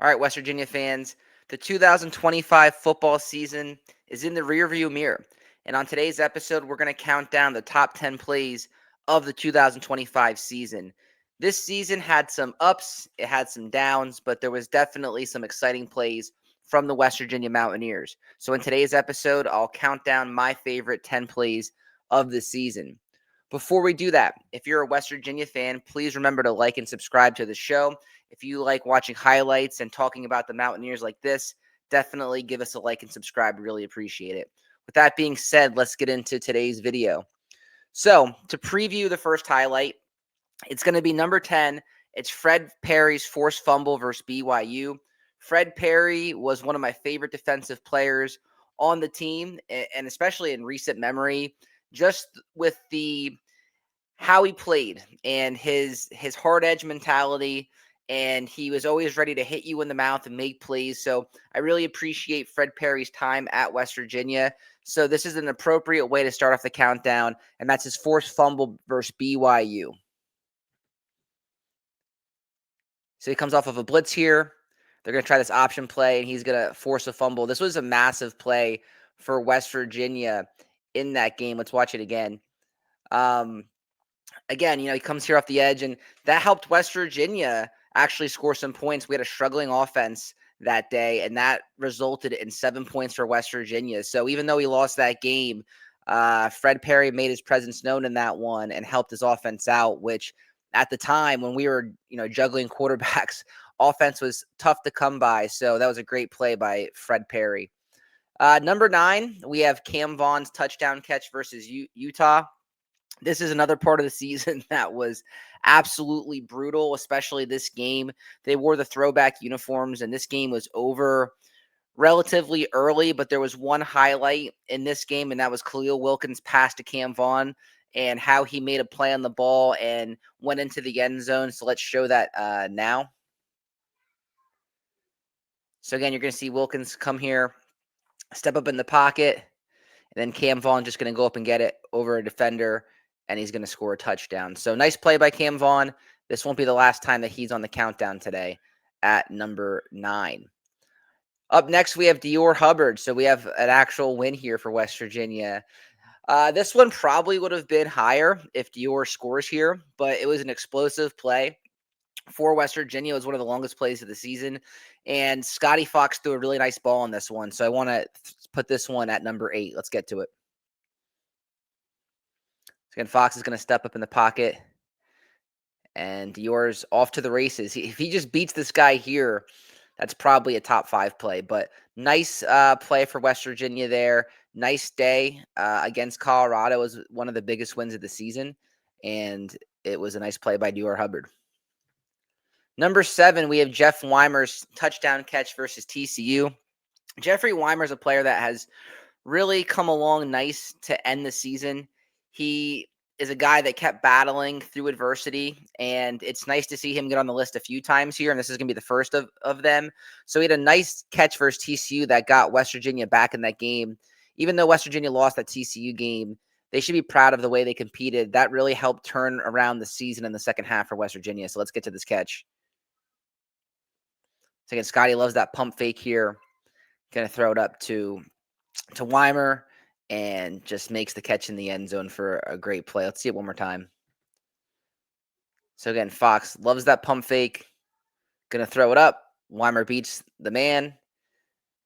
All right, West Virginia fans, the 2025 football season is in the rearview mirror. And on today's episode, we're going to count down the top 10 plays of the 2025 season. This season had some ups, it had some downs, but there was definitely some exciting plays from the West Virginia Mountaineers. So in today's episode, I'll count down my favorite 10 plays of the season. Before we do that, if you're a West Virginia fan, please remember to like and subscribe to the show. If you like watching highlights and talking about the Mountaineers like this, definitely give us a like and subscribe. Really appreciate it. With that being said, let's get into today's video. So, to preview the first highlight, it's going to be number 10. It's Fred Perry's forced fumble versus BYU. Fred Perry was one of my favorite defensive players on the team, and especially in recent memory, just with how he played and his hard edge mentality, and he was always ready to hit you in the mouth and make plays. So I really appreciate Fred Perry's time at West Virginia. So this is an appropriate way to start off the countdown, and that's his forced fumble versus BYU. So he comes off of a blitz here. They're going to try this option play, and he's going to force a fumble. This was a massive play for West Virginia in that game. Let's watch it again. Again, he comes here off the edge, and that helped West Virginia actually score some points. We had a struggling offense that day, and that resulted in 7 points for West Virginia. So even though he lost that game, Fred Perry made his presence known in that one and helped his offense out, which at the time when we were, juggling quarterbacks, offense was tough to come by. So that was a great play by Fred Perry. Number 9, we have Cam Vaughn's touchdown catch versus Utah. This is another part of the season that was absolutely brutal, especially this game. They wore the throwback uniforms, and this game was over relatively early, but there was one highlight in this game, and that was Khalil Wilkins' pass to Cam Vaughn and how he made a play on the ball and went into the end zone. So let's show that now. So again, you're going to see Wilkins come here, step up in the pocket, and then Cam Vaughn just going to go up and get it over a defender, and he's going to score a touchdown. So nice play by Cam Vaughn. This won't be the last time that he's on the countdown today at number 9. Up next, we have Diore Hubbard. So we have an actual win here for West Virginia. This one probably would have been higher if Diore scores here, but it was an explosive play for West Virginia. It was one of the longest plays of the season, and Scotty Fox threw a really nice ball on this one. So I want to put this one at number 8. Let's get to it. Again, Fox is going to step up in the pocket, and Diore's off to the races. If he just beats this guy here, that's probably a top 5 play. But nice play for West Virginia there. Nice day against Colorado. It was one of the biggest wins of the season, and it was a nice play by Diore Hubbard. Number 7, we have Jeff Weimer's touchdown catch versus TCU. Jeffrey Weimer is a player that has really come along nice to end the season. He is a guy that kept battling through adversity, and it's nice to see him get on the list a few times here, and this is going to be the first of them. So he had a nice catch versus TCU that got West Virginia back in that game. Even though West Virginia lost that TCU game, they should be proud of the way they competed. That really helped turn around the season in the second half for West Virginia. So let's get to this catch. So again, Scotty loves that pump fake here. Going to throw it up to Weimer, and just makes the catch in the end zone for a great play. Let's see it one more time. So again, Fox loves that pump fake. Going to throw it up. Weimer beats the man.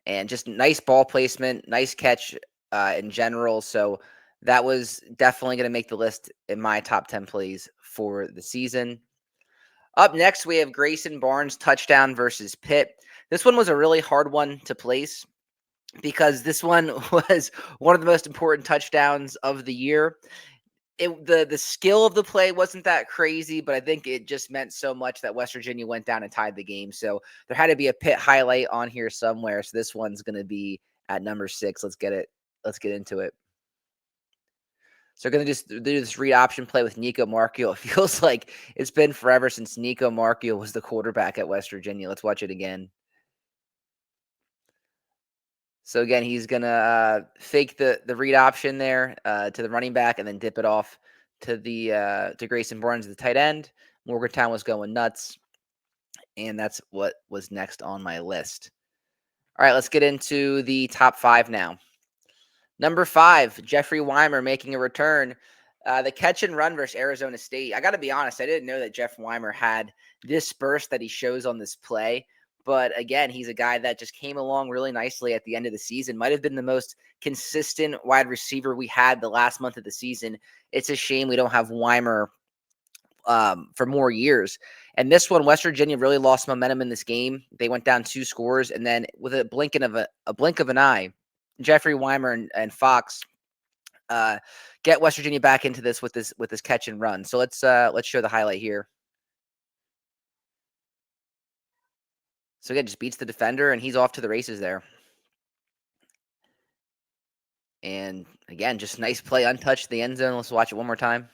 And just nice ball placement, nice catch in general. So that was definitely going to make the list in my top 10 plays for the season. Up next, we have Grayson Barnes' touchdown versus Pitt. This one was a really hard one to place, because this one was one of the most important touchdowns of the year. The skill of the play wasn't that crazy, but I think it just meant so much that West Virginia went down and tied the game. So there had to be a Pitt highlight on here somewhere. So this one's going to be at number 6. Let's get into it. So we're going to just do this read option play with Nico Marchiol. It feels like it's been forever since Nico Marchiol was the quarterback at West Virginia. Let's watch it again. So again, he's going to fake the read option there to the running back, and then dip it off to Grayson Barnes, the tight end. Morgantown was going nuts. and that's what was next on my list. All right, let's get into the top 5 now. Number 5, Jeffrey Weimer making a return. The catch and run versus Arizona State. I got to be honest, I didn't know that Jeff Weimer had this burst that he shows on this play. But again, he's a guy that just came along really nicely at the end of the season. Might have been the most consistent wide receiver we had the last month of the season. It's a shame we don't have Weimer for more years. And this one, West Virginia really lost momentum in this game. They went down 2 scores, and then with a blink of an eye, Jeffrey Weimer and Fox get West Virginia back into this with this catch and run. So let's show the highlight here. So again, just beats the defender, and he's off to the races there. And again, just nice play, untouched the end zone. Let's watch it one more time.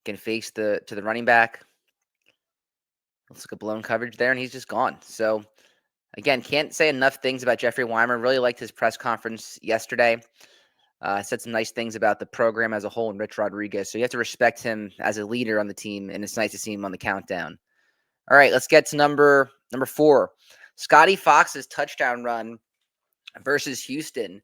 Can face to the running back. Looks like a blown coverage there, and he's just gone. So again, can't say enough things about Jeffrey Weimer. Really liked his press conference yesterday. Said some nice things about the program as a whole and Rich Rodriguez. So you have to respect him as a leader on the team, and it's nice to see him on the countdown. All right, let's get to number 4. Scotty Fox's touchdown run versus Houston.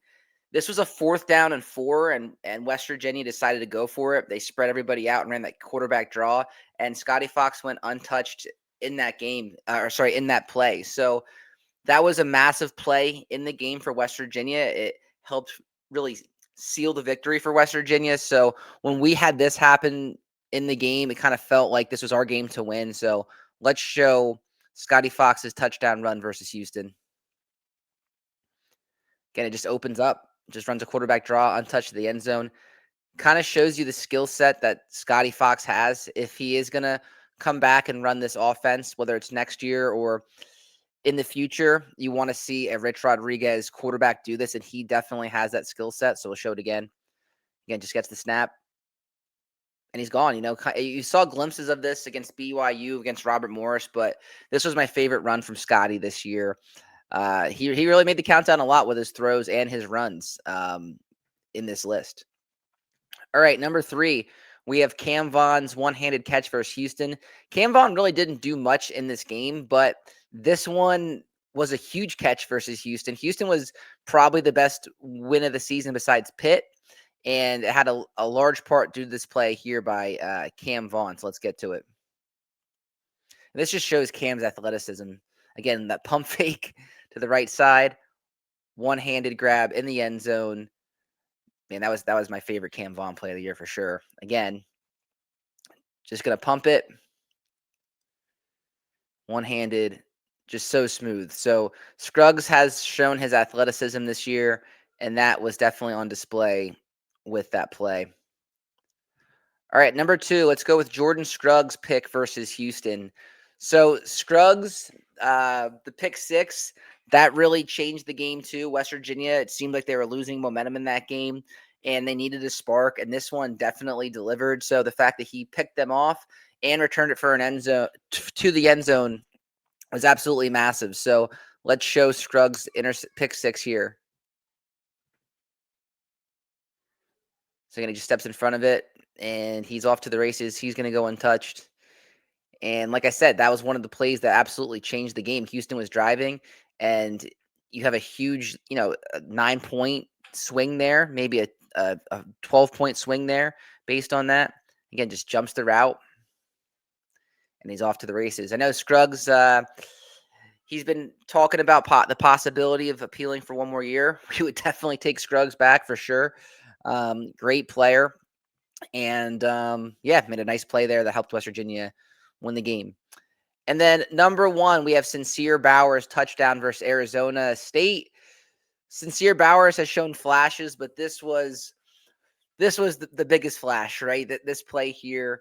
This was a 4th down and 4, and West Virginia decided to go for it. They spread everybody out and ran that quarterback draw, and Scotty Fox went untouched in that game, in that play. So that was a massive play in the game for West Virginia. It helped really seal the victory for West Virginia. So when we had this happen in the game, it kind of felt like this was our game to win. So let's show Scotty Fox's touchdown run versus Houston. Again, it just opens up, just runs a quarterback draw, untouched to the end zone. Kind of shows you the skill set that Scotty Fox has. If he is going to come back and run this offense, whether it's next year or in the future, you want to see a Rich Rodriguez quarterback do this, and he definitely has that skill set. So we'll show it again. Again, just gets the snap, and he's gone. You know, you saw glimpses of this against BYU, against Robert Morris, but this was my favorite run from Scotty this year. He really made the countdown a lot with his throws and his runs in this list. All right, number 3, we have Cam Vaughn's one-handed catch versus Houston. Cam Vaughn really didn't do much in this game, but this one was a huge catch versus Houston. Houston was probably the best win of the season besides Pitt, and it had a large part due to this play here by Cam Vaughn. So let's get to it. And this just shows Cam's athleticism. Again, that pump fake to the right side, one-handed grab in the end zone. Man, that was my favorite Cam Vaughn play of the year for sure. Again, just going to pump it. One-handed, just so smooth. So Scruggs has shown his athleticism this year, and that was definitely on display with that play. All right, number 2, let's go with Jordan Scruggs' pick versus Houston. So Scruggs, the pick 6, that really changed the game too. West Virginia, it seemed like they were losing momentum in that game, and they needed a spark, and this one definitely delivered. So the fact that he picked them off and returned it for an end zone to the end zone was absolutely massive. So let's show Scruggs' pick 6 here. So again, he just steps in front of it, and he's off to the races. He's going to go untouched. And like I said, that was one of the plays that absolutely changed the game. Houston was driving, and you have a huge, 9-point swing there, maybe a 12-point swing there based on that. Again, just jumps the route, and he's off to the races. I know Scruggs, he's been talking about the possibility of appealing for one more year. We would definitely take Scruggs back for sure. Great player. And made a nice play there that helped West Virginia win the game. And then number 1, we have Cyncir Bowers touchdown versus Arizona State. Cyncir Bowers has shown flashes, but this was the biggest flash, right? This play here,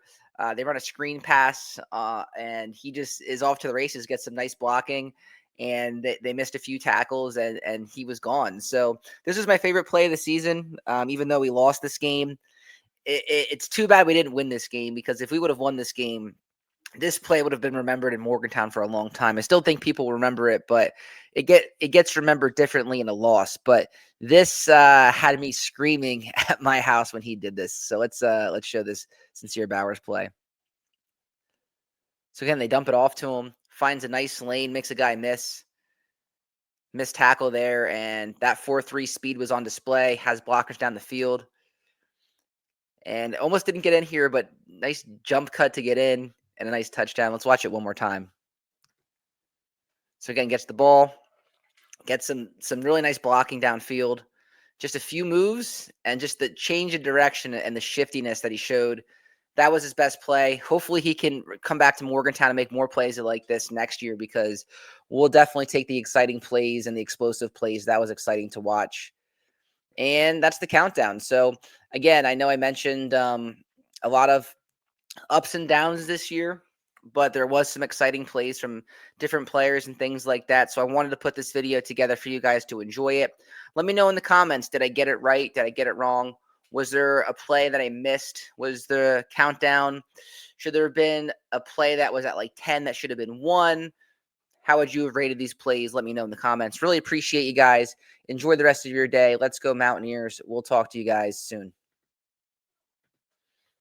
they run a screen pass, and he just is off to the races, gets some nice blocking, and they missed a few tackles, and he was gone. So this is my favorite play of the season, even though we lost this game. It's too bad we didn't win this game, because if we would have won this game, this play would have been remembered in Morgantown for a long time. I still think people remember it, but it gets remembered differently in a loss. But this had me screaming at my house when he did this. So let's show this Cyncir Bowers play. So again, they dump it off to him, finds a nice lane, makes a guy miss tackle there, and that 4.3 speed was on display, has blockers down the field. And almost didn't get in here, but nice jump cut to get in and a nice touchdown. Let's watch it one more time. So again, gets the ball, gets some really nice blocking downfield. Just a few moves and just the change of direction and the shiftiness that he showed. That was his best play. Hopefully he can come back to Morgantown and make more plays like this next year, because we'll definitely take the exciting plays and the explosive plays. That was exciting to watch. And that's the countdown. So again, I know I mentioned a lot of ups and downs this year, but there was some exciting plays from different players and things like that. So I wanted to put this video together for you guys to enjoy it. Let me know in the comments, did I get it right? Did I get it wrong? Was there a play that I missed? Was the countdown? Should there have been a play that was at like 10 that should have been 1? How would you have rated these plays? Let me know in the comments. Really appreciate you guys. Enjoy the rest of your day. Let's go Mountaineers. We'll talk to you guys soon.